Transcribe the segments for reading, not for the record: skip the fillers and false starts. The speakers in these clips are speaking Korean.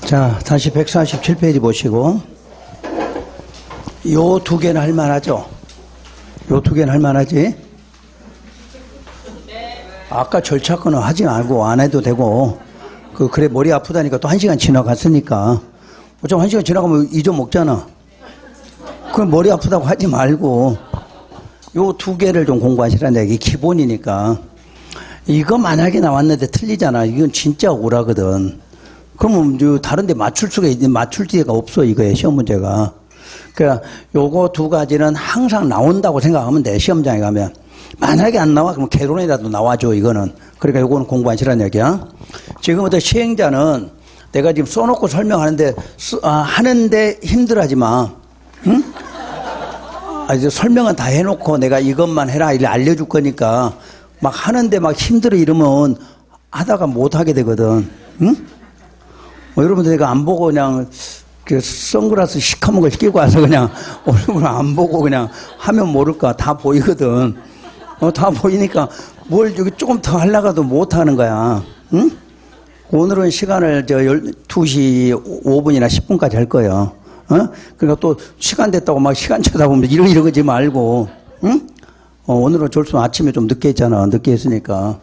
자, 다시 147페이지 보시고, 요 두 개는 할만하죠? 요 두 개는 할만하지? 아까 절차 거는 하지 말고 안 해도 되고, 그래, 머리 아프다니까 또 1시간 지나갔으니까. 어차피 1시간 지나가면 잊어먹잖아. 그럼 머리 아프다고 하지 말고, 요 두 개를 좀 공부하시라는 얘기, 기본이니까. 이거 만약에 나왔는데 틀리잖아. 이건 진짜 오라거든. 그러면 다른 데 맞출 기회가 없어, 이거에, 시험 문제가. 그러니까 요거 두 가지는 항상 나온다고 생각하면 돼, 시험장에 가면. 만약에 안 나와, 그럼 개론이라도 나와줘, 이거는. 그러니까 요거는 공부하시라는 얘기야. 지금부터 시행자는 내가 지금 써놓고 설명하는데, 하는데 힘들어하지 마. 응? 이제 설명은 다 해놓고 내가 이것만 해라, 이래 알려줄 거니까, 막 하는데 막 힘들어 이러면 하다가 못 하게 되거든. 응? 여러분들 내가 안 보고 그냥 선글라스 시커먼 걸 끼고 와서 그냥 얼굴 안 보고 그냥 하면 모를까. 다 보이거든. 다 보이니까 뭘 여기 조금 더 하려가도 못 하는 거야. 응? 오늘은 시간을 2시 5분이나 10분까지 할 거예요. 그러니까 또 시간 됐다고 막 시간 쳐다보면 이러지 말고. 응? 오늘은 졸수 아침에 좀 늦게 했잖아. 늦게 했으니까.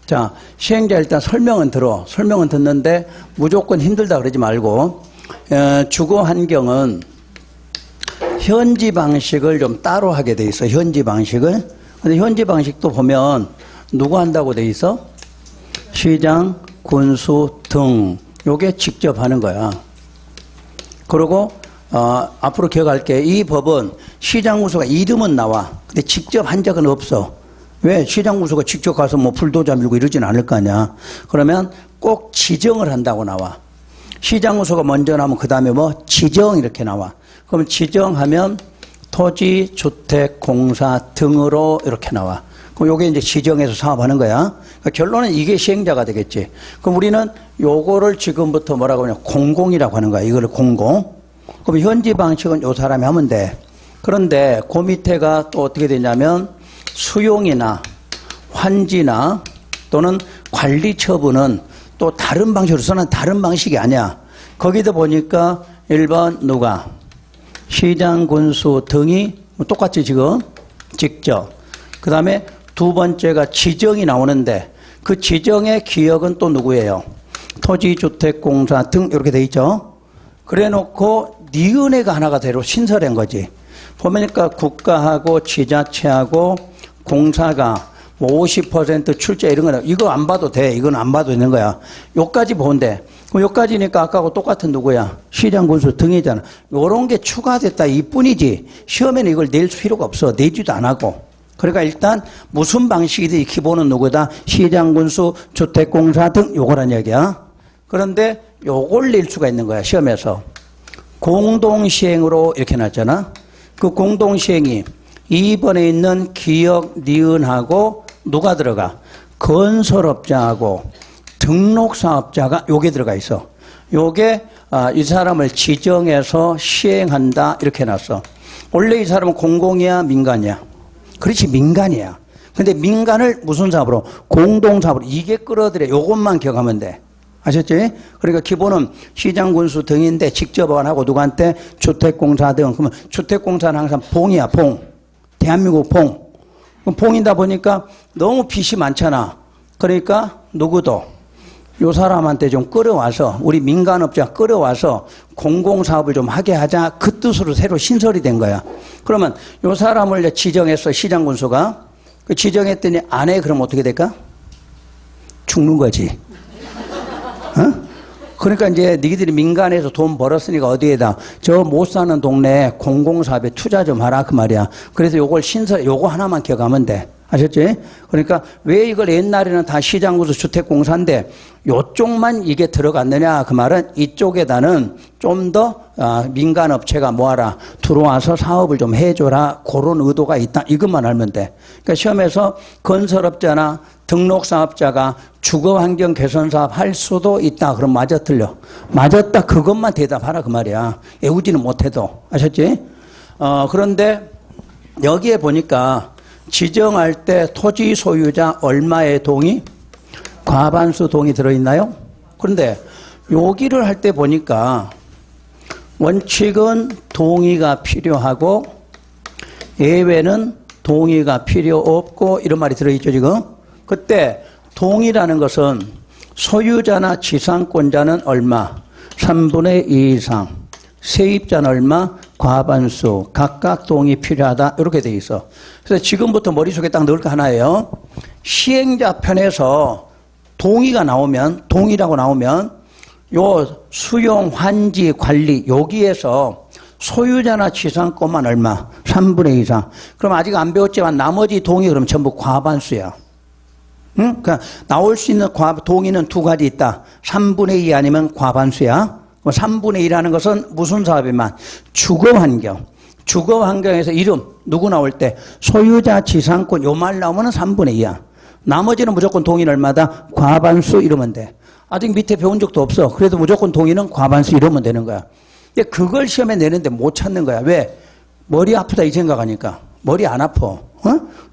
자, 시행자 일단 설명은 들어. 설명은 듣는데 무조건 힘들다 그러지 말고, 주거 환경은 현지 방식을 좀 따로 하게 돼 있어. 현지 방식을. 근데 현지 방식도 보면 누구 한다고 돼 있어? 시장, 군수 등. 요게 직접 하는 거야. 그리고 앞으로 기억할게. 이 법은 시장 군수가 이름은 나와. 근데 직접 한 적은 없어. 왜? 시장 군수가 직접 가서 뭐 불도저 밀고 이러진 않을 거 아니야. 그러면 꼭 지정을 한다고 나와. 시장 군수가 먼저 나오면 그 다음에 뭐 지정 이렇게 나와. 그러면 지정하면 토지, 주택, 공사 등으로 이렇게 나와. 그럼 요게 이제 지정해서 사업하는 거야. 그러니까 결론은 이게 시행자가 되겠지. 그럼 우리는 요거를 지금부터 뭐라고 하냐. 공공이라고 하는 거야. 이거를 공공. 그럼 현지 방식은 요 사람이 하면 돼. 그런데 그 밑에가 또 어떻게 되냐면 수용이나 환지나 또는 관리 처분은 또 다른 방식으로 써는 다른 방식이 아니야. 거기도 보니까 1번 누가? 시장, 군수 등이 똑같이 지금 직접. 그 다음에 두 번째가 지정이 나오는데 그 지정의 기역은 또 누구예요? 토지, 주택, 공사 등 이렇게 돼 있죠. 그래 놓고 니은혜가 하나가 대로 신설한 거지. 보니까 국가하고 지자체하고 공사가 50% 출제 이런 거는 이거 안 봐도 돼. 이건 안 봐도 되는 거야. 요까지 본대. 그럼 요까지니까 아까하고 똑같은 누구야? 시장, 군수 등이잖아. 요런 게 추가됐다 이뿐이지. 시험에는 이걸 낼 필요가 없어. 내지도 안 하고. 그러니까 일단 무슨 방식이든 기본은 누구다? 시장, 군수, 주택, 공사 등 요거란 얘기야. 그런데 요걸 낼 수가 있는 거야. 시험에서. 공동시행으로 이렇게 놨잖아. 그 공동시행이 2번에 있는 기역, 니은하고 누가 들어가? 건설업자하고 등록사업자가 요게 들어가 있어. 요게 이 사람을 지정해서 시행한다 이렇게 놨어. 원래 이 사람은 공공이야 민간이야? 그렇지 민간이야. 근데 민간을 무슨 사업으로? 공동사업으로. 이게 끌어들여. 요것만 기억하면 돼. 아셨지? 그러니까 기본은 시장, 군수 등인데 직접 안 하고 누구한테? 주택공사 등. 그러면 주택공사는 항상 봉이야 봉. 대한민국 봉. 봉이다 보니까 너무 빚이 많잖아. 그러니까 누구도 요 사람한테 좀 끌어와서 우리 민간업자 끌어와서 공공사업을 좀 하게 하자 그 뜻으로 새로 신설이 된 거야. 그러면 요 사람을 지정했어. 시장군수가. 그 지정했더니 안 해. 그럼 어떻게 될까? 죽는 거지. 어? 그러니까 이제 니들이 민간에서 돈 벌었으니까 어디에다 저 못 사는 동네 공공사업에 투자 좀 하라 그 말이야. 그래서 요걸 요거 하나만 기억하면 돼. 아셨지? 그러니까 왜 이걸 옛날에는 다 시장구수 주택공사인데 요쪽만 이게 들어갔느냐 그 말은 이쪽에다는 좀 더 민간업체가 뭐하라 들어와서 사업을 좀 해줘라 그런 의도가 있다. 이것만 알면 돼. 그러니까 시험에서 건설업자나 등록사업자가 주거환경 개선사업 할 수도 있다. 그럼 맞아 틀려? 맞았다. 그것만 대답하라 그 말이야. 외우지는 못해도. 아셨지? 그런데 여기에 보니까 지정할 때 토지 소유자 얼마의 동의? 과반수 동의 들어있나요? 그런데 여기를 할 때 보니까 원칙은 동의가 필요하고 예외는 동의가 필요 없고 이런 말이 들어있죠 지금. 그때 동의라는 것은 소유자나 지상권자는 얼마 3분의 2 이상 세입자는 얼마 과반수 각각 동의 필요하다 이렇게 돼 있어. 그래서 지금부터 머릿속에 딱 넣을 거 하나예요. 시행자 편에서 동의가 나오면 동의라고 나오면 요 수용 환지 관리 여기에서 소유자나 지상권만 얼마 3분의 2 이상. 그럼 아직 안 배웠지만 나머지 동의 그럼 전부 과반수야. 응? 그러니까 나올 수 있는 동의는 두 가지 있다. 3분의 2 아니면 과반수야. 3분의 1이라는 것은 무슨 사업이만 주거환경. 주거환경에서 이름 누구 나올 때 소유자 지상권 요 말 나오면 3분의 2야. 나머지는 무조건 동의는 얼마다? 과반수 이러면 돼. 아직 밑에 배운 적도 없어. 그래도 무조건 동의는 과반수 이러면 되는 거야. 근데 그걸 시험에 내는데 못 찾는 거야. 왜? 머리 아프다 이 생각하니까. 머리 안 아파.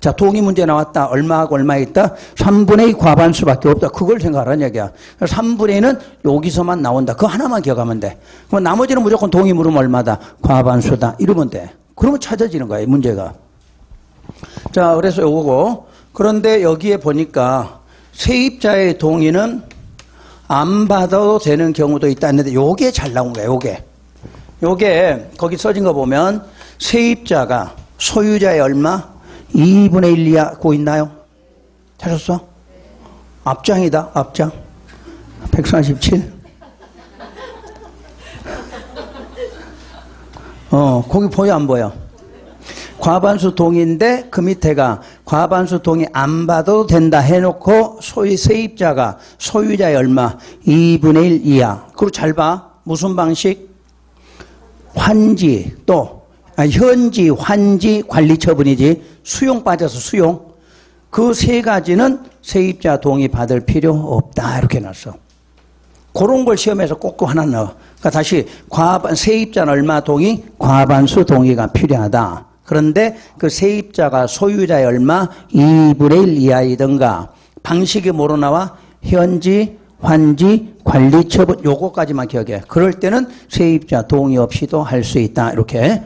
자, 동의 문제 나왔다. 얼마하고 얼마 있다? 3분의 2 과반수밖에 없다. 그걸 생각하라는 얘기야. 3분의 2는 여기서만 나온다. 그거 하나만 기억하면 돼. 그럼 나머지는 무조건 동의 물으면 얼마다? 과반수다. 이러면 돼. 그러면 찾아지는 거야, 이 문제가. 자, 그래서 요거고. 그런데 여기에 보니까 세입자의 동의는 안 받아도 되는 경우도 있다 했는데 요게 잘 나온 거야, 요게 거기 써진 거 보면 세입자가 소유자의 얼마? 2분의 1 이하 고 있나요? 찾았어? 앞장이다, 앞장. 147. 거기 보여, 안 보여? 과반수 동의인데 그 밑에가 과반수 동의 안 받아도 된다 해놓고 세입자가 소유자의 얼마? 2분의 1 이하. 그리고 잘 봐. 무슨 방식? 환지 또 현지, 환지, 관리 처분이지. 수용 빠져서 수용. 그 세 가지는 세입자 동의 받을 필요 없다. 이렇게 놨어. 그런 걸 시험에서 꼭 하나 넣어. 그러니까 다시 세입자는 얼마 동의? 과반수 동의가 필요하다. 그런데 그 세입자가 소유자의 얼마? 2분의 1 이하이든가. 방식이 뭐로 나와? 현지, 환지, 관리 처분 요거까지만 기억해. 그럴 때는 세입자 동의 없이도 할 수 있다. 이렇게.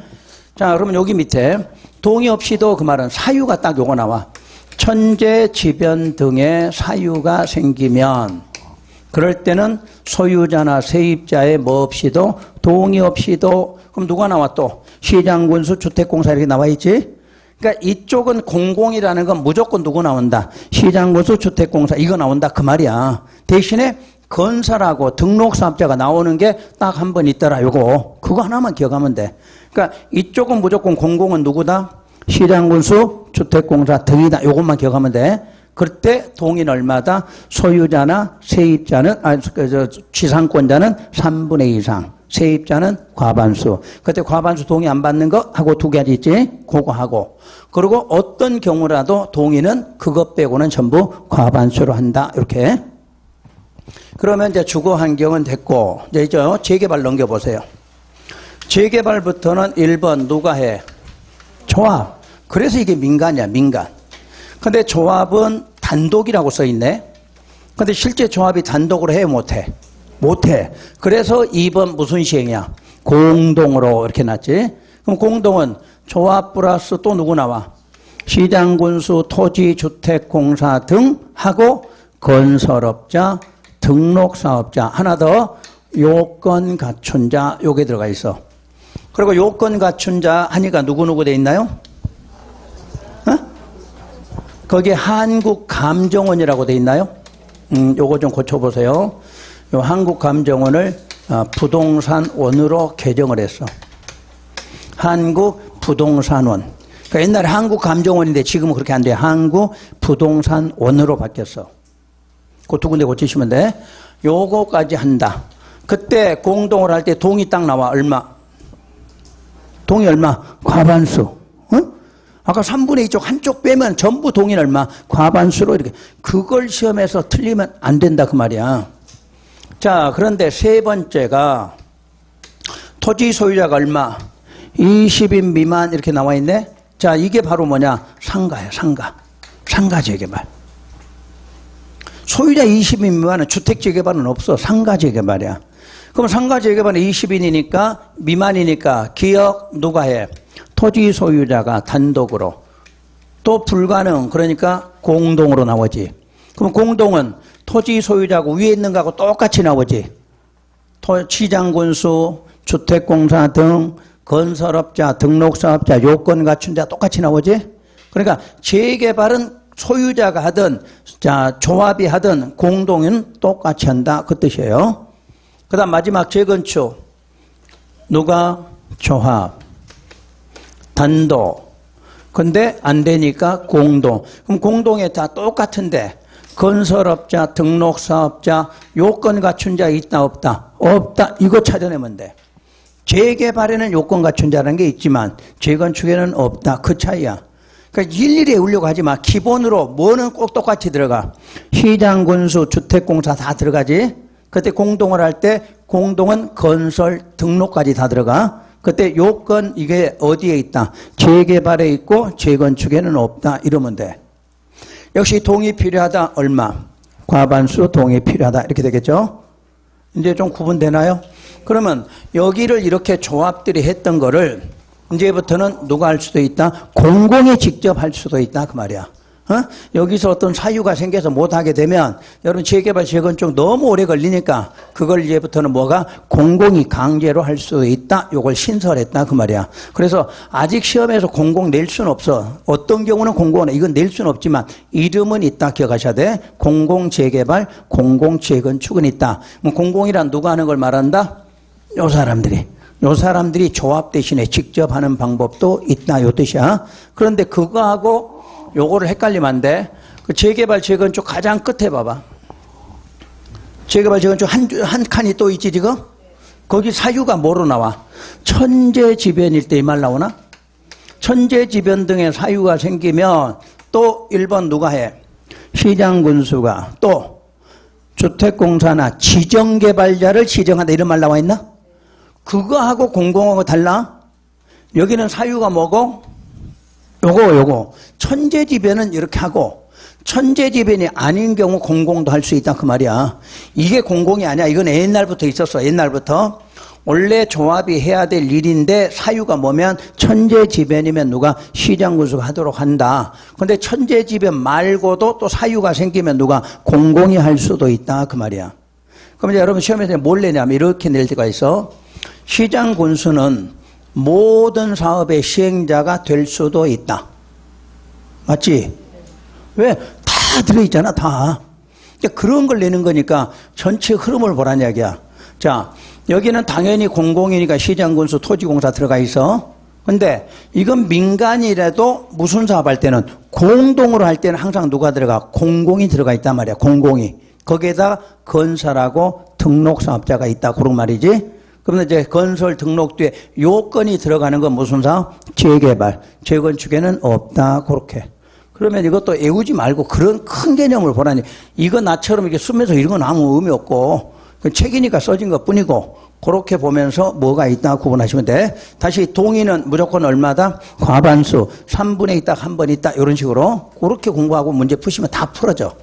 자, 그러면 여기 밑에 동의 없이도 그 말은 사유가 딱 요거 나와. 천재지변 등의 사유가 생기면 그럴 때는 소유자나 세입자의 뭐 없이도 동의 없이도 그럼 누가 나와 또? 시장군수 주택공사 이렇게 나와 있지? 그러니까 이쪽은 공공이라는 건 무조건 누구 나온다? 시장군수 주택공사 이거 나온다 그 말이야. 대신에 건설하고 등록사업자가 나오는 게 딱 한 번 있더라 요거. 그거 하나만 기억하면 돼. 그러니까 이쪽은 무조건 공공은 누구다? 시장군수 주택공사 등이다. 요것만 기억하면 돼. 그때 동의는 얼마다? 소유자나 세입자는 지상권자는 3분의 2 이상. 세입자는 과반수. 그때 과반수 동의 안 받는 거 하고 두 가지 있지? 그거 하고. 그리고 어떤 경우라도 동의는 그것 빼고는 전부 과반수로 한다. 이렇게. 그러면 이제 주거 환경은 됐고, 이제 재개발 넘겨보세요. 재개발부터는 1번 누가 해? 조합. 그래서 이게 민간이야, 민간. 근데 조합은 단독이라고 써 있네. 근데 실제 조합이 단독으로 해, 못해? 못해. 그래서 2번 무슨 시행이야? 공동으로 이렇게 놨지. 그럼 공동은 조합 플러스 또 누구 나와? 시장군수, 토지, 주택공사 등 하고 건설업자, 등록사업자. 하나 더 요건 갖춘 자 요게 들어가 있어. 그리고 요건 갖춘 자 하니까 누구누구 돼 있나요? 거기에 한국감정원이라고 돼 있나요? 요거 좀 고쳐보세요. 요 한국감정원을 부동산원으로 개정을 했어. 한국부동산원. 그러니까 옛날에 한국감정원인데 지금은 그렇게 안 돼. 한국부동산원으로 바뀌었어. 그 두 군데 고치시면 돼. 요거까지 한다. 그때 공동을 할 때 동의 딱 나와. 얼마? 동의 얼마? 과반수. 응? 아까 3분의 2쪽 한쪽 빼면 전부 동의 얼마? 과반수로 이렇게. 그걸 시험에서 틀리면 안 된다 그 말이야. 자, 그런데 세 번째가 토지 소유자가 얼마? 20인 미만 이렇게 나와 있네. 자, 이게 바로 뭐냐? 상가야, 상가. 상가 재개발. 소유자 20인 미만은 주택 재개발은 없어. 상가 재개발이야. 그럼 상가 재개발은 20인이니까 미만이니까 기억 누가 해? 토지 소유자가 단독으로. 또 불가능 그러니까 공동으로 나오지. 그럼 공동은 토지 소유자고 위에 있는 거하고 똑같이 나오지. 시장군수, 주택공사 등 건설업자, 등록사업자, 요건 갖춘 자 똑같이 나오지. 그러니까 재개발은 소유자가 하든 조합이 하든 공동은 똑같이 한다 그 뜻이에요. 그 다음 마지막 재건축 누가? 조합, 단독. 근데 안 되니까 공동. 그럼 공동에 다 똑같은데 건설업자, 등록사업자, 요건 갖춘 자 있다 없다? 없다. 이거 찾아내면 돼. 재개발에는 요건 갖춘 자라는 게 있지만 재건축에는 없다. 그 차이야. 그러니까 일일이 외우려고 하지 마. 기본으로 뭐는 꼭 똑같이 들어가. 시장, 군수, 주택공사 다 들어가지. 그때 공동을 할 때 공동은 건설, 등록까지 다 들어가. 그때 요건 이게 어디에 있다? 재개발에 있고 재건축에는 없다. 이러면 돼. 역시 동의 필요하다. 얼마? 과반수 동의 필요하다. 이렇게 되겠죠? 이제 좀 구분되나요? 그러면 여기를 이렇게 조합들이 했던 거를 이제부터는 누가 할 수도 있다? 공공이 직접 할 수도 있다. 그 말이야. 여기서 어떤 사유가 생겨서 못하게 되면 여러분 재개발, 재건축 너무 오래 걸리니까 그걸 이제부터는 뭐가? 공공이 강제로 할 수도 있다. 요걸 신설했다. 그 말이야. 그래서 아직 시험에서 공공 낼 수는 없어. 어떤 경우는 공공은 이건 낼 수는 없지만 이름은 있다. 기억하셔야 돼. 공공재개발, 공공재건축은 있다. 공공이란 누가 하는 걸 말한다? 요 사람들이 조합 대신에 직접 하는 방법도 있다. 요 뜻이야. 그런데 그거하고 요거를 헷갈리면 안 돼. 그 재개발, 재건축 가장 끝에 봐봐. 재개발, 재건축 한 칸이 또 있지, 지금? 거기 사유가 뭐로 나와? 천재지변일 때 이 말 나오나? 천재지변 등의 사유가 생기면 또 1번 누가 해? 시장군수가. 또 주택공사나 지정개발자를 지정한다. 이런 말 나와 있나? 그거하고 공공하고 달라? 여기는 사유가 뭐고? 요거. 천재지변은 이렇게 하고, 천재지변이 아닌 경우 공공도 할 수 있다. 그 말이야. 이게 공공이 아니야. 이건 옛날부터 있었어. 옛날부터. 원래 조합이 해야 될 일인데 사유가 뭐면 천재지변이면 누가? 시장군수가 하도록 한다. 근데 천재지변 말고도 또 사유가 생기면 누가? 공공이 할 수도 있다. 그 말이야. 그럼 이제 여러분 시험에서 뭘 내냐면 이렇게 낼 때가 있어. 시장군수는 모든 사업의 시행자가 될 수도 있다. 맞지? 왜? 다 들어있잖아, 다. 그런 걸 내는 거니까 전체 흐름을 보라는 이야기야. 자, 여기는 당연히 공공이니까 시장군수, 토지공사 들어가 있어. 근데 이건 민간이라도 무슨 사업할 때는 공동으로 할 때는 항상 누가 들어가? 공공이 들어가 있단 말이야, 공공이. 거기에다 건설하고 등록사업자가 있다. 그런 말이지. 그러면 이제 건설 등록 뒤에 요건이 들어가는 건 무슨 사업? 재개발, 재건축에는 없다. 그렇게. 그러면 이것도 외우지 말고 그런 큰 개념을 보라니. 이거 나처럼 이렇게 쓰면서 이런 건 아무 의미 없고 책이니까 써진 것 뿐이고 그렇게 보면서 뭐가 있다 구분하시면 돼. 다시 동의는 무조건 얼마다? 과반수. 3분의 2 딱 한 번 있다. 이런 식으로 그렇게 공부하고 문제 푸시면 다 풀어져.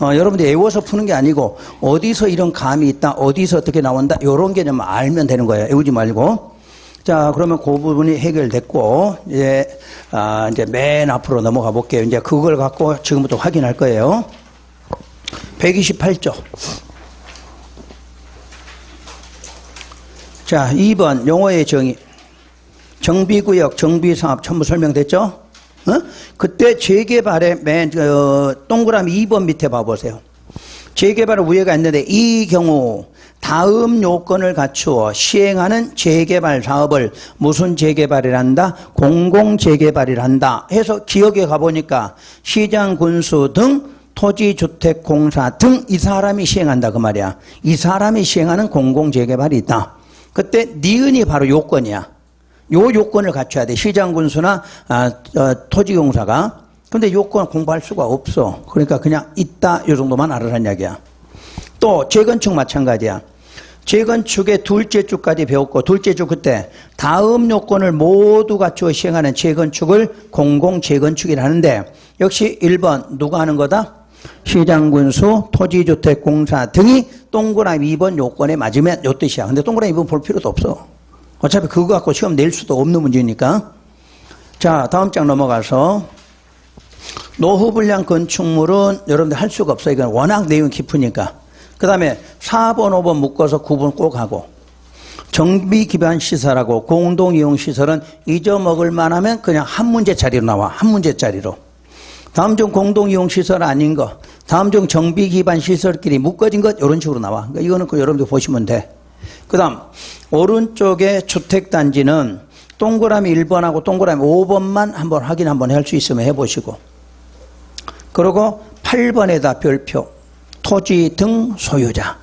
여러분들 외워서 푸는 게 아니고 어디서 이런 감이 있다. 어디서 어떻게 나온다. 이런 개념 알면 되는 거예요. 외우지 말고. 자, 그러면 그 부분이 해결됐고 이제 맨 앞으로 넘어가 볼게요. 이제 그걸 갖고 지금부터 확인할 거예요. 128조. 자, 2번 용어의 정의. 정비구역, 정비사업 전부 설명됐죠? 그때 재개발의 맨 동그라미 2번 밑에 봐보세요. 재개발의 우회가 있는데 이 경우 다음 요건을 갖추어 시행하는 재개발 사업을 무슨 재개발이란다? 공공재개발이란다 해서 기억에 가보니까 시장, 군수 등 토지주택공사 등 이 사람이 시행한다 그 말이야. 이 사람이 시행하는 공공재개발이 있다. 그때 니은이 바로 요건이야. 요 요건을 갖춰야 돼. 시장군수나 토지공사가. 근데 요건 공부할 수가 없어. 그러니까 그냥 있다 요 정도만 알아라는 이야기야. 또 재건축 마찬가지야. 재건축의 둘째 주까지 배웠고 둘째 주 그때 다음 요건을 모두 갖추어 시행하는 재건축을 공공재건축이라 하는데 역시 1번 누가 하는 거다? 시장군수, 토지주택공사 등이 동그라미 2번 요건에 맞으면 요 뜻이야. 근데 동그라미 2번 볼 필요도 없어. 어차피 그거 갖고 시험 낼 수도 없는 문제니까. 자, 다음 장 넘어가서 노후불량 건축물은 여러분들 할 수가 없어요. 이건 워낙 내용이 깊으니까. 그 다음에 4번, 5번 묶어서 9번 꼭 하고, 정비기반 시설하고 공동이용시설은 잊어먹을 만하면 그냥 한 문제짜리로 나와. 한 문제짜리로. 다음 중 공동이용시설 아닌 거, 다음 중 정비기반 시설끼리 묶어진 것, 이런 식으로 나와. 그러니까 이거는 그 여러분들 보시면 돼. 그 다음 오른쪽에 주택단지는 동그라미 1번하고 동그라미 5번만 한번 확인 한번 할 수 있으면 해보시고, 그리고 8번에다 별표 토지 등 소유자.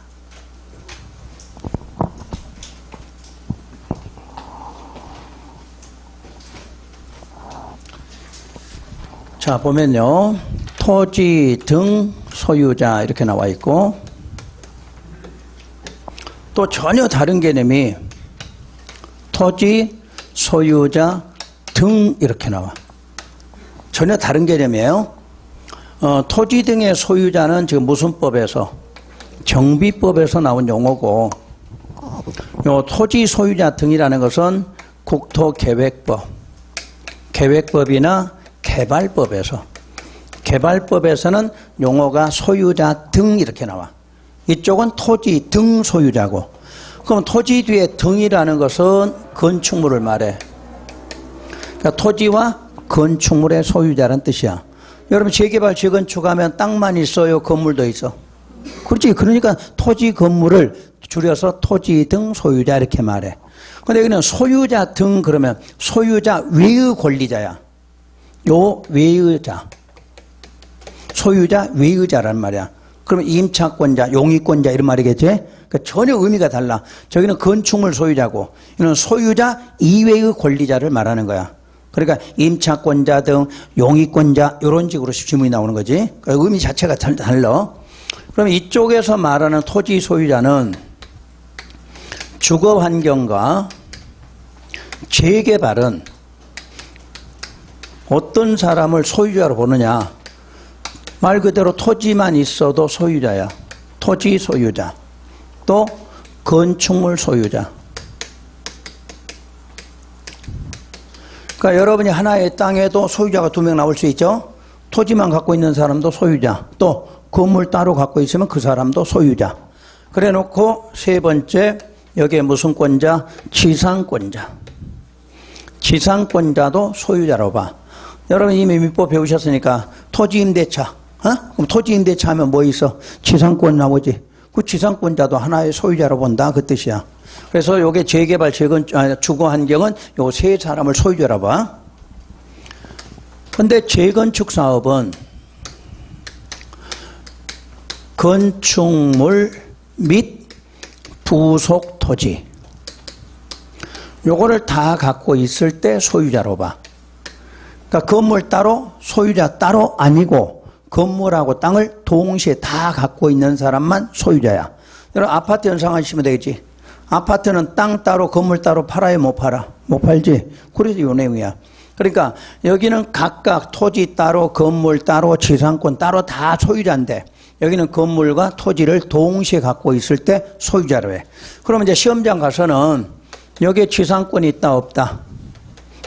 자, 보면요, 토지 등 소유자 이렇게 나와 있고, 또 전혀 다른 개념이 토지 소유자 등 이렇게 나와. 전혀 다른 개념이에요. 토지 등의 소유자는 지금 무슨 법에서? 정비법에서 나온 용어고, 요 토지 소유자 등이라는 것은 국토계획법, 계획법이나 개발법에서는 용어가 소유자 등 이렇게 나와. 이쪽은 토지 등 소유자고. 그럼 토지 뒤에 등이라는 것은 건축물을 말해. 그러니까 토지와 건축물의 소유자라는 뜻이야. 여러분 재개발 재건축하면 땅만 있어요? 건물도 있어? 그렇지. 그러니까 토지 건물을 줄여서 토지 등 소유자 이렇게 말해. 근데 여기는 소유자 등 그러면 소유자 외의 권리자야. 요 외의자, 소유자 외의자란 말이야. 그러면 임차권자, 용의권자 이런 말이겠지? 그러니까 전혀 의미가 달라. 저기는 건축물 소유자고, 이는 소유자 이외의 권리자를 말하는 거야. 그러니까 임차권자 등 용의권자 이런 식으로 지문이 나오는 거지. 그러니까 의미 자체가 달라. 그러면 이쪽에서 말하는 토지 소유자는 주거 환경과 재개발은 어떤 사람을 소유자로 보느냐. 말 그대로 토지만 있어도 소유자야. 토지 소유자. 또 건축물 소유자. 그러니까 여러분이 하나의 땅에도 소유자가 2명 나올 수 있죠. 토지만 갖고 있는 사람도 소유자. 또 건물 따로 갖고 있으면 그 사람도 소유자. 그래 놓고 세 번째 여기에 무슨 권자? 지상권자. 지상권자도 소유자로 봐. 여러분 이미 민법 배우셨으니까 토지임대차, 그럼 토지임대차 하면 뭐 있어? 지상권 나오지. 그 지상권자도 하나의 소유자로 본다 그 뜻이야. 그래서 요게 재개발, 주거 환경은 요 세 사람을 소유자로 봐. 근데 재건축 사업은 건축물 및 부속 토지 요거를 다 갖고 있을 때 소유자로 봐. 그러니까 건물 따로 소유자 따로 아니고 건물하고 땅을 동시에 다 갖고 있는 사람만 소유자야. 여러분 아파트 연상하시면 되겠지. 아파트는 땅 따로 건물 따로 팔아요? 못 팔아? 못 팔지. 그래서 이 내용이야. 그러니까 여기는 각각 토지 따로 건물 따로 지상권 따로 다 소유자인데 여기는 건물과 토지를 동시에 갖고 있을 때 소유자로 해. 그러면 이제 시험장 가서는 여기에 지상권이 있다 없다?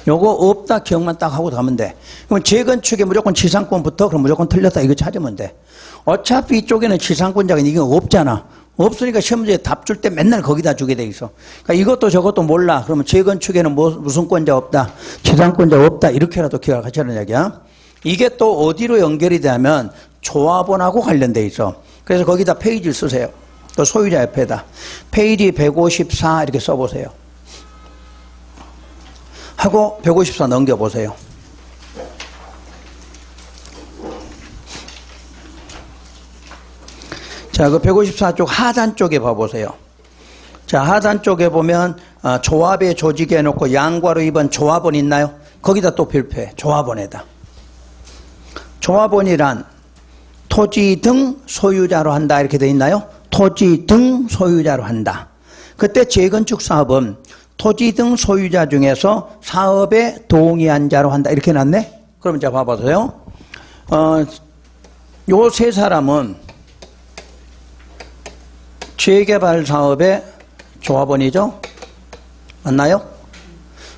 요거 없다 기억만 딱 하고 가면 돼. 그럼 재건축에 무조건 지상권부터 그럼 무조건 틀렸다 이거 찾으면 돼. 어차피 이쪽에는 지상권자가 이게 없잖아. 없으니까 시험 문제 답 줄 때 맨날 거기다 주게 돼 있어. 그러니까 이것도 저것도 몰라. 그러면 재건축에는 무슨 권자 없다? 지상권자 없다. 이렇게라도 기억을 하자는 얘기야. 이게 또 어디로 연결이 되면 조합원하고 관련돼 있어. 그래서 거기다 페이지를 쓰세요. 또 소유자 옆에다. 페이지 154 이렇게 써보세요. 하고 154 넘겨보세요. 자, 그 154쪽 하단 쪽에 봐보세요. 자, 하단 쪽에 보면 조합의 조직에 놓고 양괄호 2번 조합원 있나요? 거기다 또 별표해. 조합원에다. 조합원이란 토지 등 소유자로 한다 이렇게 돼 있나요? 토지 등 소유자로 한다. 그때 재건축 사업은 토지 등 소유자 중에서 사업에 동의한 자로 한다 이렇게 놨네? 그럼 이제 봐보세요. 요 세 사람은 재개발 사업의 조합원이죠? 맞나요?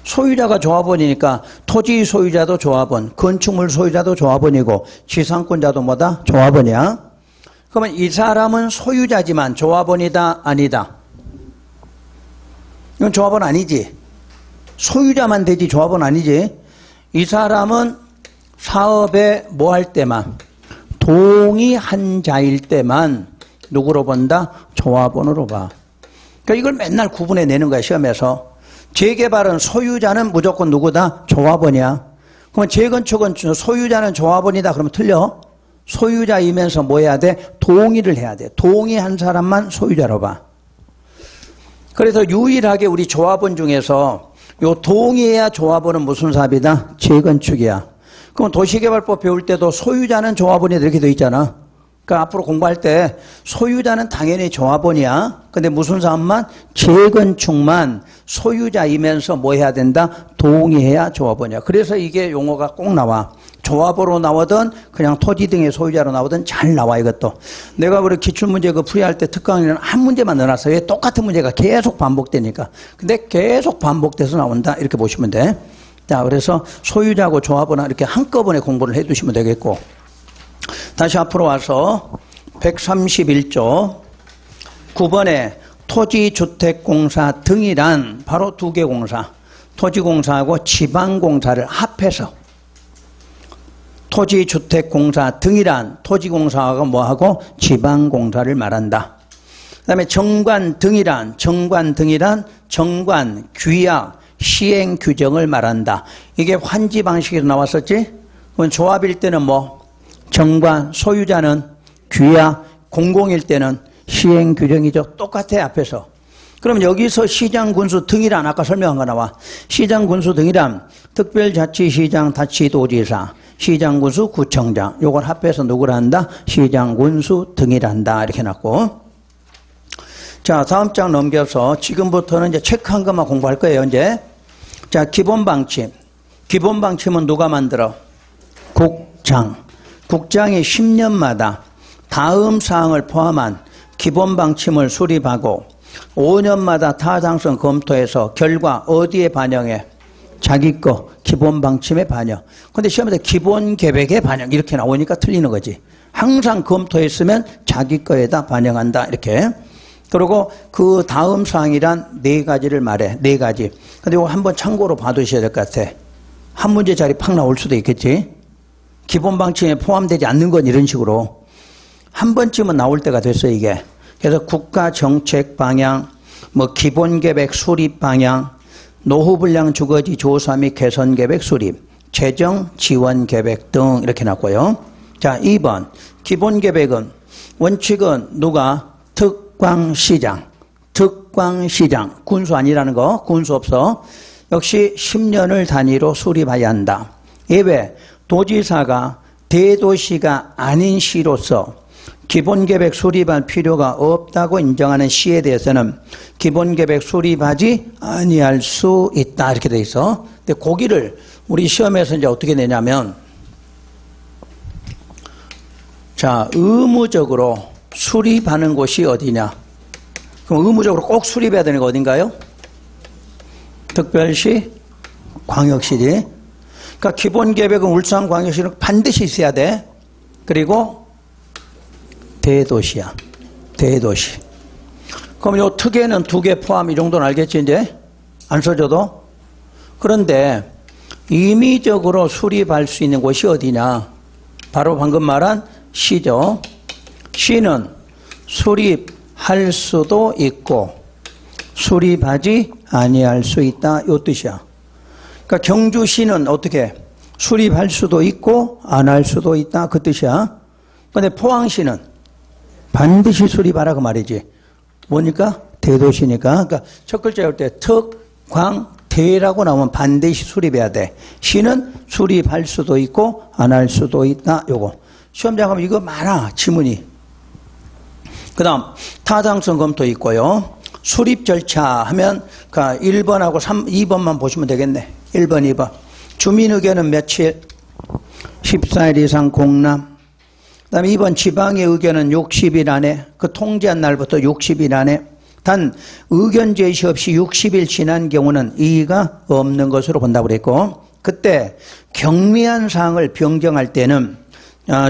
소유자가 조합원이니까 토지 소유자도 조합원, 건축물 소유자도 조합원이고 지상권자도 뭐다? 조합원이야. 그러면 이 사람은 소유자지만 조합원이다? 아니다? 이건 조합원 아니지. 소유자만 되지 조합원 아니지. 이 사람은 사업에 뭐 할 때만, 동의한 자일 때만 누구로 본다? 조합원으로 봐. 그러니까 이걸 맨날 구분해 내는 거야, 시험에서. 재개발은 소유자는 무조건 누구다? 조합원이야. 그러면 재건축은 소유자는 조합원이다. 그러면 틀려. 소유자이면서 뭐 해야 돼? 동의를 해야 돼. 동의한 사람만 소유자로 봐. 그래서 유일하게 우리 조합원 중에서 요 동의해야 조합원은 무슨 사업이다? 재건축이야. 그럼 도시개발법 배울 때도 소유자는 조합원이다 이렇게 돼 있잖아. 그러니까 앞으로 공부할 때 소유자는 당연히 조합원이야. 근데 무슨 사업만? 재건축만 소유자이면서 뭐 해야 된다? 동의해야 조합원이야. 그래서 이게 용어가 꼭 나와. 조합으로 나오든 그냥 토지 등의 소유자로 나오든 잘 나와 이것도. 내가 우리 기출문제 그 풀이할 때 특강에는 한 문제만 넣어놨어요. 왜? 똑같은 문제가 계속 반복되니까. 근데 계속 반복돼서 나온다 이렇게 보시면 돼. 자, 그래서 소유자하고 조합원은 이렇게 한꺼번에 공부를 해 두시면 되겠고. 다시 앞으로 와서 131조 9번에 토지주택공사 등이란 바로 두 개 공사, 토지공사하고 지방공사를 합해서 토지주택공사 등이란 토지공사하고 뭐하고 지방공사를 말한다. 그 다음에 정관 등이란 정관, 규약, 시행 규정을 말한다. 이게 환지 방식으로 나왔었지? 그럼 조합일 때는 뭐? 정관, 소유자는 규약, 공공일 때는 시행 규정이죠. 똑같아 앞에서. 그럼 여기서 시장, 군수 등이란 아까 설명한 거 나와. 시장, 군수 등이란 특별자치시장, 자치도지사, 시장, 군수, 구청장. 요걸 합해서 누구를 한다? 시장, 군수 등이란다. 이렇게 놨고. 자, 다음 장 넘겨서 지금부터는 이제 체크한 것만 공부할 거예요, 이제. 자, 기본 방침. 기본 방침은 누가 만들어? 국장. 국장이 10년마다 다음 사항을 포함한 기본 방침을 수립하고 5년마다 타당성 검토해서 결과 어디에 반영해? 자기 거 기본 방침에 반영. 근데 시험에서 기본 계획에 반영 이렇게 나오니까 틀리는 거지. 항상 검토했으면 자기 거에다 반영한다 이렇게. 그리고 그 다음 사항이란 4가지를 말해. 4가지. 근데 이거 한번 참고로 봐두셔야 될 것 같아. 한 문제짜리 팍 나올 수도 있겠지. 기본 방침에 포함되지 않는 건 이런 식으로 한 번쯤은 나올 때가 됐어요 이게. 그래서 국가 정책 방향, 뭐 기본 계획 수립 방향, 노후 불량 주거지 조사 및 개선 계획 수립, 재정 지원 계획 등 이렇게 놨고요. 자, 2번 기본 계획은 원칙은 누가? 특광시장, 군수 아니라는 거, 군수 없어. 역시 10년을 단위로 수립해야 한다. 예외 도지사가 대도시가 아닌 시로서 기본계획 수립할 필요가 없다고 인정하는 시에 대해서는 기본계획 수립하지 아니할 수 있다 이렇게 돼 있어. 근데 거기를 우리 시험에서 이제 어떻게 내냐면, 자, 의무적으로 수립하는 곳이 어디냐? 그럼 의무적으로 꼭 수립해야 되는 거 어딘가요? 특별시, 광역시지. 그러니까 기본계획은 울산광역시는 반드시 있어야 돼. 그리고 대도시야. 대도시. 그럼 요 특에는 2개 포함 이 정도는 알겠지 이제? 안 써줘도? 그런데 임의적으로 수립할 수 있는 곳이 어디냐? 바로 방금 말한 시죠. 시는 수립할 수도 있고 수립하지 아니할 수 있다 요 뜻이야. 그러니까 경주시는 어떻게 수립할 수도 있고 안 할 수도 있다 그 뜻이야. 그런데 포항시는 반드시 수립하라 그 말이지. 뭐니까? 대도시니까. 그러니까 첫 글자 올 때 특, 광, 대라고 나오면 반드시 수립해야 돼. 시는 수립할 수도 있고 안 할 수도 있다 요거. 시험장 가면 이거 많아 지문이. 그 다음 타당성 검토 있고요. 수립 절차 하면 1번하고 2번만 보시면 되겠네. 1번, 2번. 주민 의견은 며칠? 14일 이상 공람. 그다음에 2번 지방의 의견은 60일 안에, 그 통지한 날부터 60일 안에, 단 의견 제시 없이 60일 지난 경우는 이의가 없는 것으로 본다고 그랬고, 그때 경미한 사항을 변경할 때는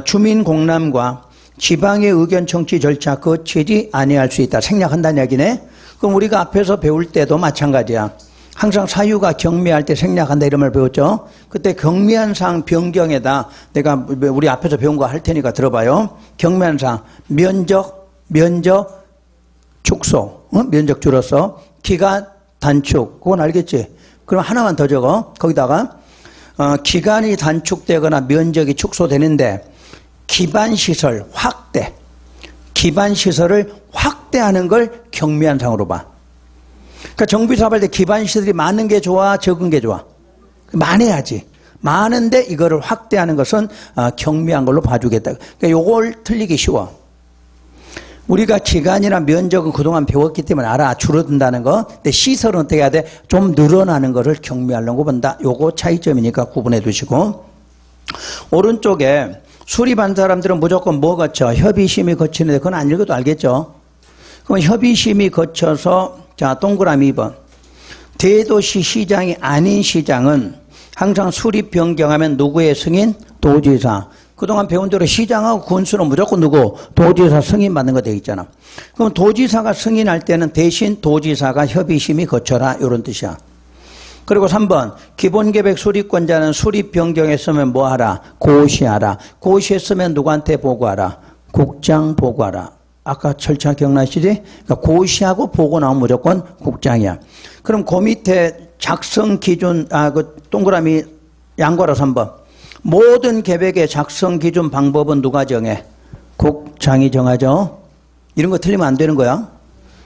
주민 공람과 지방의 의견 청취 절차 거치지 아니할 수 있다. 생략한다는 이야기네. 그럼 우리가 앞에서 배울 때도 마찬가지야. 항상 사유가 경미할 때 생략한다 이런 말 배웠죠. 그때 경미한 사항 변경에다 내가 우리 앞에서 배운 거 할 테니까 들어봐요. 경미한 사항 면적 축소, 면적 줄었어. 기간 단축, 그건 알겠지. 그럼 하나만 더 적어. 거기다가 기간이 단축되거나 면적이 축소되는데 기반시설 확대, 기반시설을 확대하는 걸 경미한 사항으로 봐. 그러니까 정비사업할 때 기반시설이 많은 게 좋아, 적은 게 좋아? 많아야지. 많은데 이거를 확대하는 것은 경미한 걸로 봐주겠다. 그러니까 요걸 틀리기 쉬워. 우리가 기간이나 면적은 그동안 배웠기 때문에 알아. 줄어든다는 거. 근데 시설은 어떻게 해야 돼? 좀 늘어나는 거를 경미하려고 본다. 요거 차이점이니까 구분해 두시고. 오른쪽에 수립한 사람들은 무조건 뭐 거쳐? 협의심이 거치는데 그건 안 읽어도 알겠죠? 그럼 협의심이 거쳐서 자, 동그라미 2번. 대도시 시장이 아닌 시장은 항상 수립 변경하면 누구의 승인? 도지사. 그동안 배운 대로 시장하고 군수는 무조건 누구? 도지사 승인 받는 거 돼 있잖아. 그럼 도지사가 승인할 때는 대신 도지사가 협의심이 거쳐라. 이런 뜻이야. 그리고 3번. 기본계획 수립권자는 수립 변경했으면 뭐 하라? 고시하라. 고시했으면 누구한테 보고하라? 국장 보고하라. 아까 절차 기억나시지? 그러니까 고시하고 보고 나오면 무조건 국장이야. 그럼 그 밑에 작성 기준, 그 동그라미 양괄호 3번. 모든 계획의 작성 기준 방법은 누가 정해? 국장이 정하죠. 이런 거 틀리면 안 되는 거야.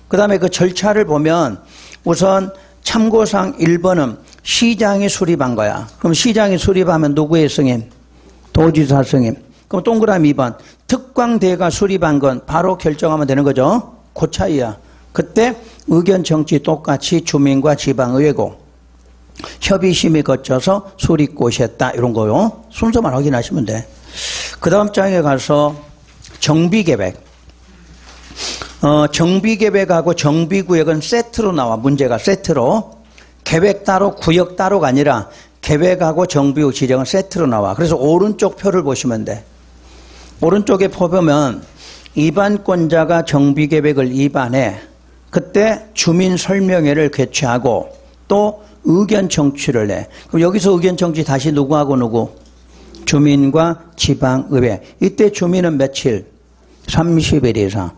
그 다음에 그 절차를 보면 우선 참고사항 1번은 시장이 수립한 거야. 그럼 시장이 수립하면 누구의 승인? 도지사 승인. 그럼 동그라미 2번. 특광대가 수립한 건 바로 결정하면 되는 거죠. 그 차이야. 그때 의견 청취 똑같이 주민과 지방의회고 협의심이 거쳐서 수립고시했다 이런 거요. 순서만 확인하시면 돼. 그 다음 장에 가서 정비계획. 정비계획하고 정비구역은 세트로 나와. 문제가 세트로. 계획 따로 구역 따로가 아니라 계획하고 정비구 지정은 세트로 나와. 그래서 오른쪽 표를 보시면 돼. 오른쪽에 보면 입안권자가 정비계획을 입안해. 그때 주민 설명회를 개최하고 또 의견 청취를 해. 그럼 여기서 의견 청취 다시 누구하고 누구? 주민과 지방의회. 이때 주민은 며칠? 30일 이상.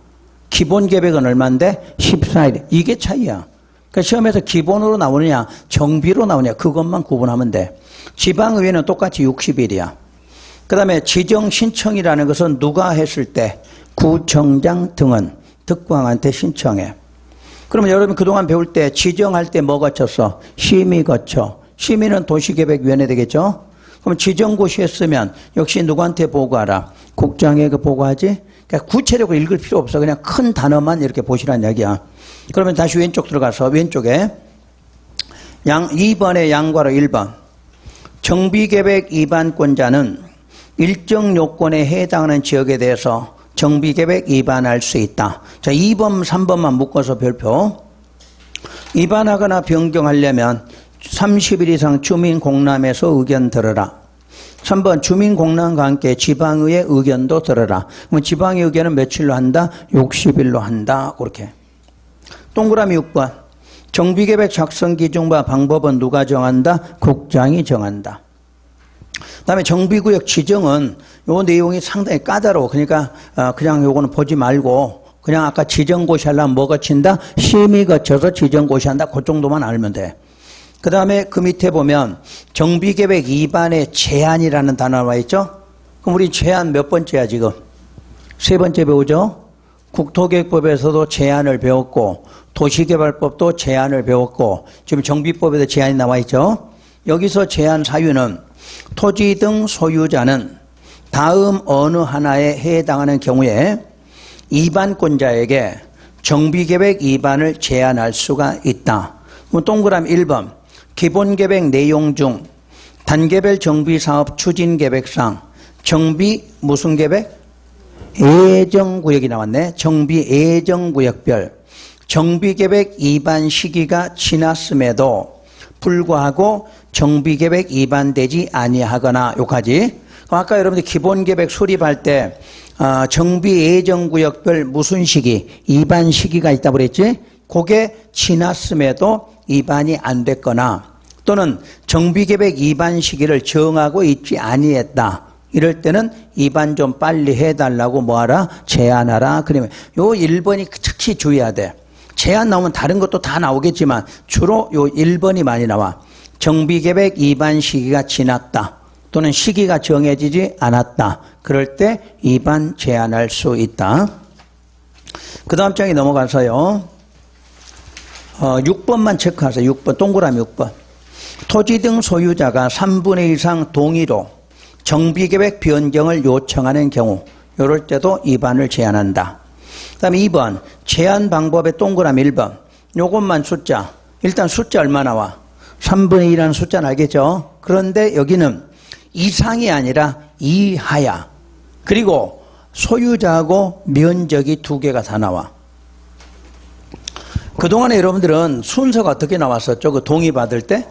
기본 계획은 얼마인데? 14일. 이게 차이야. 그러니까 시험에서 기본으로 나오느냐 정비로 나오느냐 그것만 구분하면 돼. 지방의회는 똑같이 60일이야. 그 다음에 지정 신청이라는 것은 누가 했을 때? 구청장 등은 득광한테 신청해. 그러면 여러분 그동안 배울 때 지정할 때 뭐 거쳤어? 심의 거쳐. 심의는 도시계획위원회 되겠죠? 그럼 지정고시했으면 역시 누구한테 보고하라? 국장에게 보고하지? 그러니까 구체적으로 읽을 필요 없어. 그냥 큰 단어만 이렇게 보시라는 이야기야. 그러면 다시 왼쪽 들어가서 왼쪽에 2번의 양괄호 1번. 정비계획 위반권자는 일정 요건에 해당하는 지역에 대해서 정비계획 위반할 수 있다. 자, 2번, 3번만 묶어서 별표. 위반하거나 변경하려면 30일 이상 주민 공람에서 의견 들어라. 3번 주민 공람과 함께 지방의회 의견도 들어라. 그럼 지방의 의견은 며칠로 한다? 60일로 한다. 그렇게. 동그라미 6번. 정비계획 작성 기준과 방법은 누가 정한다? 국장이 정한다. 그 다음에 정비구역 지정은 요 내용이 상당히 까다로워. 그러니까 그냥 요거는 보지 말고 그냥 아까 지정고시 하려면 뭐 거친다? 심의 거쳐서 지정고시 한다. 그 정도만 알면 돼. 그 다음에 그 밑에 보면 정비계획 위반의 제한이라는 단어가 와 있죠? 그럼 우리 제한 몇 번째야 지금? 세 번째 배우죠? 국토계획법에서도 제한을 배웠고 도시개발법도 제한을 배웠고 지금 정비법에도 제한이 나와 있죠? 여기서 제한 사유는 토지 등 소유자는 다음 어느 하나에 해당하는 경우에 위반권자에게 정비계획 위반을 제한할 수가 있다. 동그라미 1번. 기본계획 내용 중 단계별 정비사업 추진계획상 정비 무슨 계획? 예정구역이 나왔네. 정비 예정구역별. 정비계획 위반 시기가 지났음에도 불구하고 정비계획 위반되지 아니하거나 요까지. 아까 여러분들 기본계획 수립할 때 정비 예정구역별 무슨 시기, 위반 시기가 있다고 그랬지? 그게 지났음에도 위반이 안 됐거나 또는 정비계획 위반 시기를 정하고 있지 아니했다. 이럴 때는 위반 좀 빨리 해달라고 뭐하라? 제한하라. 그러면 요 1번이 특히 주의해야 돼. 제한 나오면 다른 것도 다 나오겠지만 주로 요 1번이 많이 나와. 정비계획 위반 시기가 지났다. 또는 시기가 정해지지 않았다. 그럴 때 위반 제한할 수 있다. 그 다음 장에 넘어가서요. 6번만 체크하세요. 6번 동그라미 6번. 토지 등 소유자가 3분의 1 이상 동의로 정비계획 변경을 요청하는 경우 이럴 때도 위반을 제한한다. 그 다음에 2번 제한 방법의 동그라미 1번. 요것만 숫자. 일단 숫자 얼마 나와? 3분의 1이라는 숫자는 알겠죠? 그런데 여기는 이상이 아니라 이하야. 그리고 소유자하고 면적이 두 개가 다 나와. 그동안에 여러분들은 순서가 어떻게 나왔었죠? 그 동의받을 때?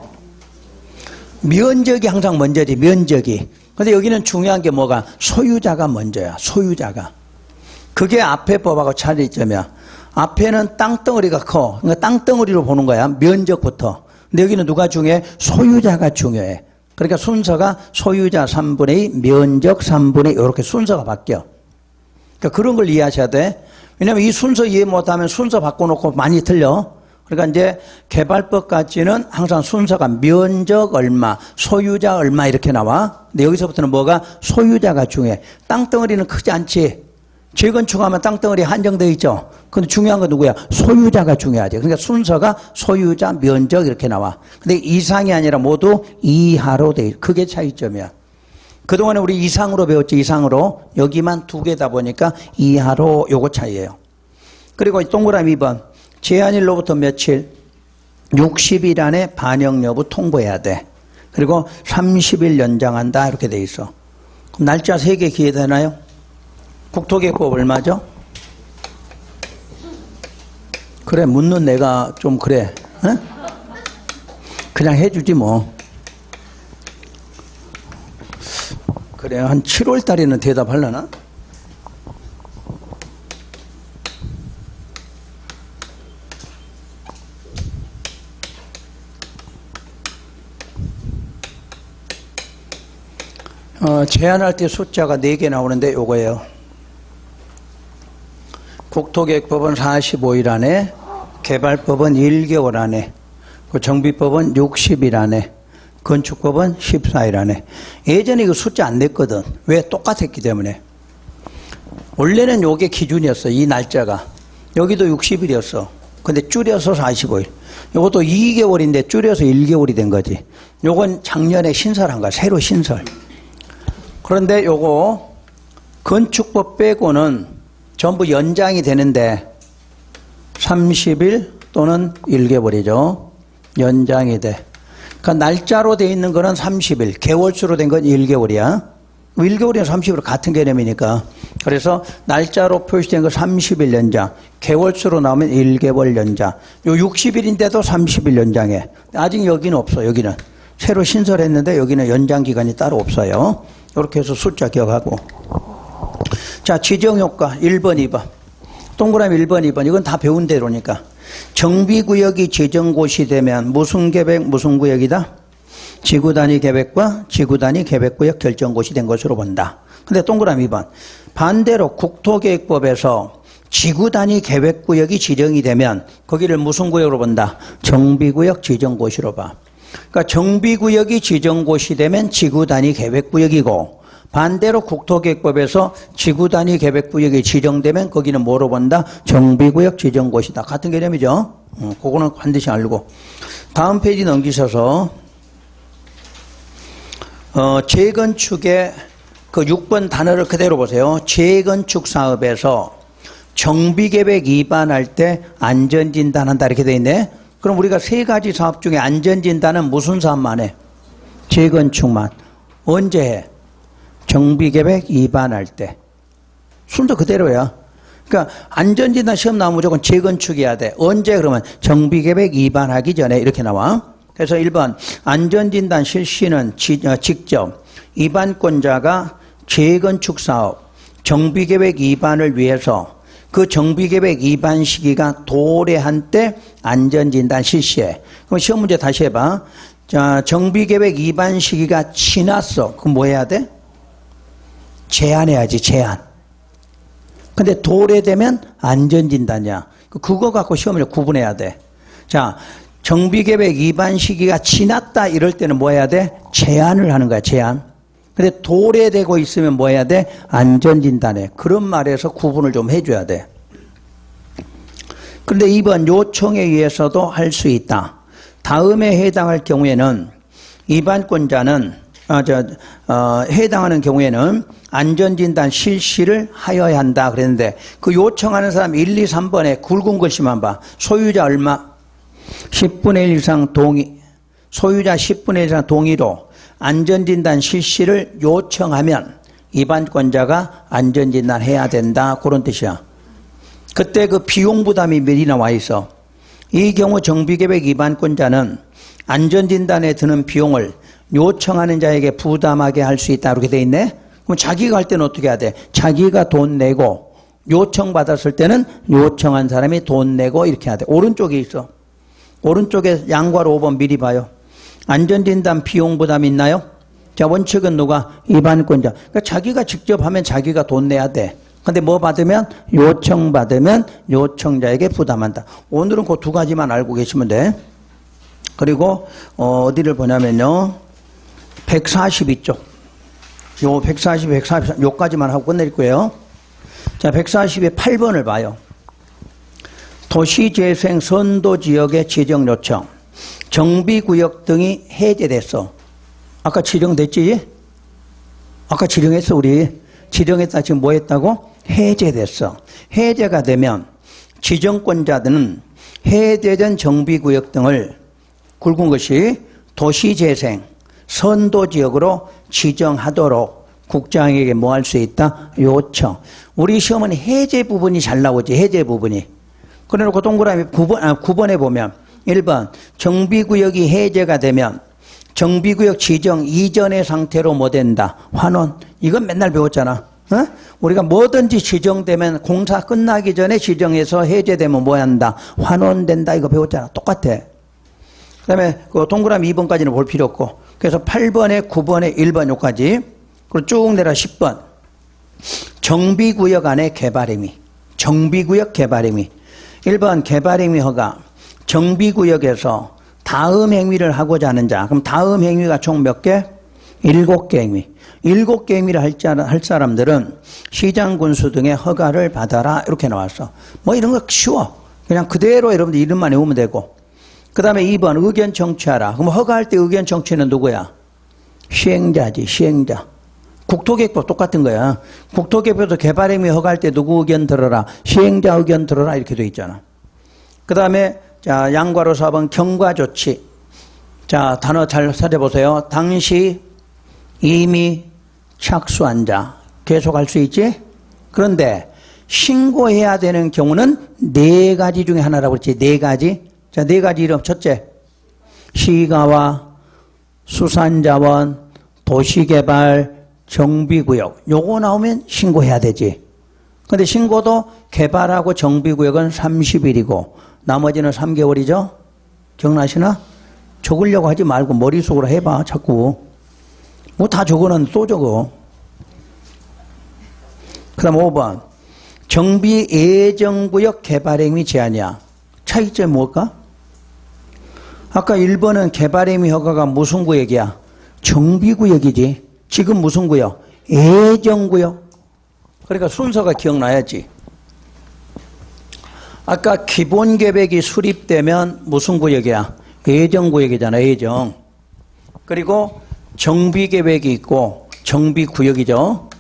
면적이 항상 먼저지, 면적이. 근데 여기는 중요한 게 뭐가? 소유자가 먼저야, 소유자가. 그게 앞에 법하고 차이점이야. 앞에는 땅덩어리가 커. 그러니까 땅덩어리로 보는 거야, 면적부터. 근데 여기는 누가 중요해? 소유자가 중요해. 그러니까 순서가 소유자 3분의 2, 면적 3분의 2 이렇게 순서가 바뀌어. 그러니까 그런 걸 이해하셔야 돼. 왜냐하면 이 순서 이해 못하면 순서 바꿔놓고 많이 틀려. 그러니까 이제 개발법까지는 항상 순서가 면적 얼마, 소유자 얼마 이렇게 나와. 근데 여기서부터는 뭐가? 소유자가 중요해. 땅덩어리는 크지 않지. 재건축하면 땅덩어리 한정되어 있죠. 근데 중요한 건 누구야? 소유자가 중요하지. 그러니까 순서가 소유자, 면적 이렇게 나와. 근데 이상이 아니라 모두 이하로 돼 있어. 그게 차이점이야. 그동안에 우리 이상으로 배웠지, 이상으로. 여기만 두 개다 보니까 이하로 요거 차이예요. 그리고 동그라미 2번. 제한일로부터 며칠? 60일 안에 반영 여부 통보해야 돼. 그리고 30일 연장한다 이렇게 돼 있어. 그럼 날짜 3개 기회되나요? 국토개혁법 얼마죠? 그래, 묻는 내가 좀 그래. 어? 그냥 해주지 뭐. 그래, 한 7월 달에는 대답하려나? 제한할 때 숫자가 4개 나오는데 요거예요. 국토계획법은 45일 안에, 개발법은 1개월 안에, 정비법은 60일 안에, 건축법은 14일 안에. 예전에 이거 숫자 안 냈거든. 왜? 똑같았기 때문에. 원래는 요게 기준이었어. 이 날짜가. 여기도 60일이었어. 근데 줄여서 45일. 요것도 2개월인데 줄여서 1개월이 된 거지. 요건 작년에 신설한 거야. 새로 신설. 그런데 요거 건축법 빼고는 전부 연장이 되는데 30일 또는 1개월이죠. 연장이 돼. 그러니까 날짜로 돼 있는 거는 30일, 개월수로 된 건 1개월이야. 1개월이랑 30일 같은 개념이니까. 그래서 날짜로 표시된 거 30일 연장, 개월수로 나오면 1개월 연장. 요 60일인데도 30일 연장해. 아직 여기는 없어. 여기는 새로 신설했는데 여기는 연장 기간이 따로 없어요. 이렇게 해서 숫자 기억하고. 자, 지정효과 1번, 2번. 동그라미 1번, 2번. 이건 다 배운 대로니까. 정비구역이 지정곳이 되면 무슨 계획, 무슨 구역이다? 지구단위 계획과 지구단위 계획구역 결정곳이 된 것으로 본다. 근데 동그라미 2번. 반대로 국토계획법에서 지구단위 계획구역이 지정이 되면 거기를 무슨 구역으로 본다? 정비구역 지정곳으로 봐. 그러니까 정비구역이 지정곳이 되면 지구단위 계획구역이고 반대로 국토계획법에서 지구단위 계획구역이 지정되면 거기는 뭐로 본다? 정비구역 지정곳이다. 같은 개념이죠. 그거는 반드시 알고. 다음 페이지 넘기셔서 재건축의 그 6번 단어를 그대로 보세요. 재건축 사업에서 정비계획 위반할 때 안전진단한다 이렇게 돼 있네. 그럼 우리가 3가지 사업 중에 안전진단은 무슨 사업만 해? 재건축만. 언제 해? 정비계획 위반할 때. 순서 그대로야. 그러니까 안전진단 시험 나오면 무조건 재건축해야 돼. 언제 그러면 정비계획 위반하기 전에 이렇게 나와. 그래서 1번 안전진단 실시는 직접 위반권자가 재건축 사업 정비계획 위반을 위해서 그 정비계획 위반 시기가 도래한 때 안전진단 실시해. 그럼 시험 문제 다시 해봐. 자, 정비계획 위반 시기가 지났어. 그럼 뭐 해야 돼? 제한해야지, 제한. 근데 도래되면 안전진단이야. 그거 갖고 시험을 구분해야 돼. 자, 정비계획 위반 시기가 지났다 이럴 때는 뭐 해야 돼? 제한을 하는 거야, 제한. 근데 도래되고 있으면 뭐 해야 돼? 안전진단에. 그런 말에서 구분을 좀 해줘야 돼. 그런데 2번 요청에 의해서도 할 수 있다. 다음에 해당할 경우에는 위반권자는 해당하는 경우에는 안전진단 실시를 하여야 한다 그랬는데 그 요청하는 사람 1, 2, 3번에 굵은 글씨만 봐. 소유자 얼마? 10분의 1 이상 동의. 소유자 10분의 1 이상 동의로 안전진단 실시를 요청하면 위반권자가 안전진단 해야 된다. 그런 뜻이야. 그때 그 비용 부담이 미리 나와 있어. 이 경우 정비계획 위반권자는 안전진단에 드는 비용을 요청하는 자에게 부담하게 할 수 있다. 이렇게 돼 있네. 그럼 자기가 할 때는 어떻게 해야 돼? 자기가 돈 내고 요청받았을 때는 요청한 사람이 돈 내고 이렇게 해야 돼. 오른쪽에 있어. 오른쪽에 양괄호 5번 미리 봐요. 안전진단 비용 부담 있나요? 자, 원칙은 누가? 위반권자. 그러니까 자기가 직접 하면 자기가 돈 내야 돼. 근데 뭐 받으면? 요청받으면 요청자에게 부담한다. 오늘은 그 두 가지만 알고 계시면 돼. 그리고 어디를 보냐면요. 142쪽. 요 140, 143 요까지만 하고 끝낼 거예요. 자, 140에 8번을 봐요. 도시재생 선도지역의 지정 요청. 정비구역 등이 해제됐어. 아까 지정됐지? 아까 지정했어, 우리. 지정했다. 지금 뭐 했다고? 해제됐어. 해제가 되면 지정권자들은 해제된 정비구역 등을 굵은 것이 도시재생 선도지역으로 지정하도록 국장에게 뭐 할 수 있다? 요청. 우리 시험은 해제 부분이 잘 나오지. 해제 부분이. 그래놓고 동그라미 9번에 보면 1번 정비구역이 해제가 되면 정비구역 지정 이전의 상태로 뭐 된다? 환원. 이건 맨날 배웠잖아. 어? 우리가 뭐든지 지정되면 공사 끝나기 전에 지정해서 해제되면 뭐 한다? 환원된다. 이거 배웠잖아. 똑같아. 그 다음에 그 동그라미 2번까지는 볼 필요 없고. 그래서 8번에 9번에 1번 요까지. 그리고 쭉 내려 10번. 정비구역 안에 개발행위. 정비구역 개발행위. 1번 개발행위 허가. 정비구역에서 다음 행위를 하고자 하는 자. 그럼 다음 행위가 총 몇 개? 7개 행위. 7개 행위를 할 사람들은 시장군수 등의 허가를 받아라. 이렇게 나왔어. 뭐 이런 거 쉬워. 그냥 그대로 여러분들 이름만 외우면 되고. 그 다음에 2번 의견 청취하라. 그럼 허가할 때 의견 청취는 누구야? 시행자지. 시행자. 국토개혁도 똑같은 거야. 국토개혁도 개발행위 허가할 때 누구 의견 들어라? 시행자 의견 들어라. 이렇게 돼 있잖아. 그 다음에 자, 양괄호 4번 경과조치. 자, 단어 잘 찾아보세요. 당시 이미 착수한 자. 계속 할 수 있지? 그런데 신고해야 되는 경우는 4가지 중에 하나라고 그랬지. 4가지. 자, 4가지 이름. 첫째, 시가와 수산자원, 도시개발, 정비구역. 요거 나오면 신고해야 되지. 근데 신고도 개발하고 정비구역은 30일이고 나머지는 3개월이죠? 기억나시나? 적으려고 하지 말고 머릿속으로 해봐, 자꾸. 뭐 다 적어는 또 적어. 그 다음 5번. 정비 예정구역 개발행위 제한이야. 차이점이 뭘까? 아까 1번은 개발행위 허가가 무슨 구역이야? 정비구역이지. 지금 무슨 구역? 예정구역. 그러니까 순서가 기억나야지. 아까 기본계획이 수립되면 무슨 구역이야? 예정구역이잖아. 예정. 그리고 정비계획이 있고 정비구역이죠.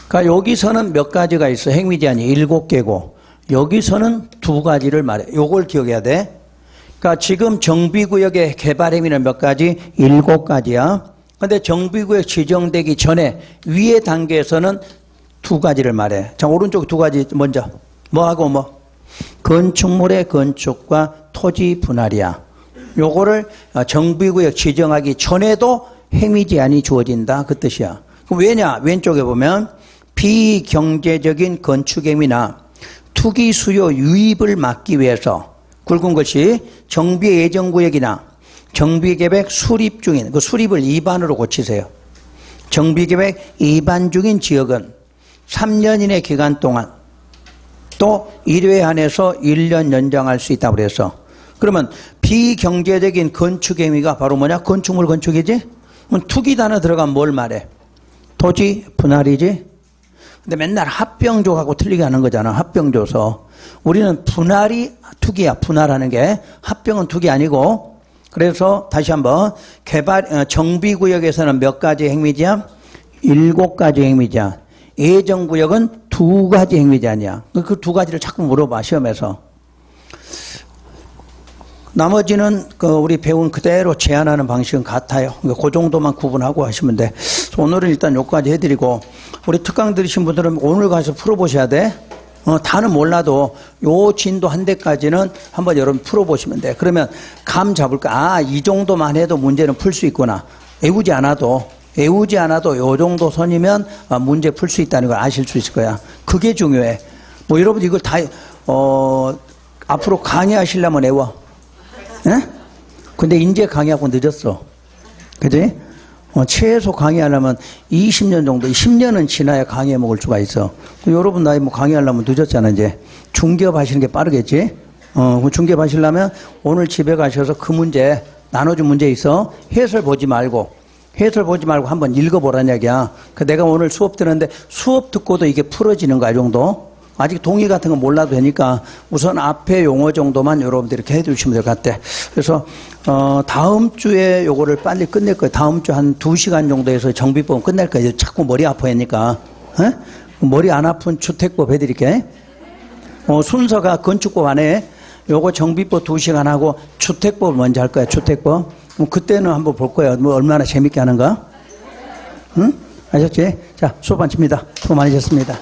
그러니까 여기서는 몇 가지가 있어. 행위제한이 7개고 여기서는 2가지를 말해. 요걸 기억해야 돼. 그러니까 지금 정비구역의 개발행위는 몇 가지? 7가지야. 근데 정비구역 지정되기 전에 위의 단계에서는 두 가지를 말해. 자, 오른쪽 두 가지 먼저. 뭐하고 뭐? 건축물의 건축과 토지 분할이야. 요거를 정비구역 지정하기 전에도 행위 제한이 주어진다. 그 뜻이야. 그럼 왜냐? 왼쪽에 보면 비경제적인 건축 행위나 투기 수요 유입을 막기 위해서 굵은 것이 정비 예정구역이나 정비계획 수립 중인, 그 수립을 2반으로 고치세요. 정비계획 2반 중인 지역은 3년 이내 기간 동안 또 1회 한해서 1년 연장할 수 있다고 그래서 그러면 비경제적인 건축 행위가 바로 뭐냐? 건축물 건축이지? 그럼 투기 단어 들어가면 뭘 말해? 토지 분할이지? 근데 맨날 합병조하고 틀리게 하는 거잖아. 합병조서. 우리는 분할이 투기야. 분할하는 게. 합병은 투기 아니고. 그래서 다시 한번 정비구역에서는 몇 가지 행위지야? 7가지 행위지야. 예정구역은 2가지 행위제한이야. 그 2가지를 자꾸 물어봐, 시험에서. 나머지는 우리 배운 그대로 제한하는 방식은 같아요. 그 정도만 구분하고 하시면 돼. 오늘은 일단 여기까지 해드리고, 우리 특강 들으신 분들은 오늘 가서 풀어보셔야 돼. 다는 몰라도 요 진도 한 대까지는 한번 여러분 풀어보시면 돼. 그러면 감 잡을까? 이 정도만 해도 문제는 풀 수 있구나. 외우지 않아도 요 정도 선이면 문제 풀 수 있다는 걸 아실 수 있을 거야. 그게 중요해. 뭐 여러분 이걸 다, 앞으로 강의하시려면 외워. 예? 근데 이제 강의하고 늦었어. 그지? 최소 강의하려면 20년 정도, 10년은 지나야 강의해 먹을 수가 있어. 여러분 나이 뭐 강의하려면 늦었잖아, 이제. 중개업 하시는 게 빠르겠지? 중개업 하시려면 오늘 집에 가셔서 그 문제, 나눠준 문제 있어. 해설 보지 말고 한번 읽어보라는 얘기야. 내가 오늘 수업 듣는데 수업 듣고도 이게 풀어지는 거야, 이 정도. 아직 동의 같은 거 몰라도 되니까 우선 앞에 용어 정도만 여러분들이 이렇게 해주시면 될 것 같아. 그래서 다음 주에 요거를 빨리 끝낼 거예요. 다음 주 한 2시간 정도에서 정비법 끝낼 거예요. 자꾸 머리 아파하니까. 머리 안 아픈 주택법 해드릴게. 순서가 건축법 안에 요거 정비법 2시간 하고 주택법 먼저 할 거야. 주택법. 그때는 한번 볼 거야. 뭐 얼마나 재밌게 하는가. 응? 아셨지? 자, 수업 마칩니다. 수고 많으셨습니다.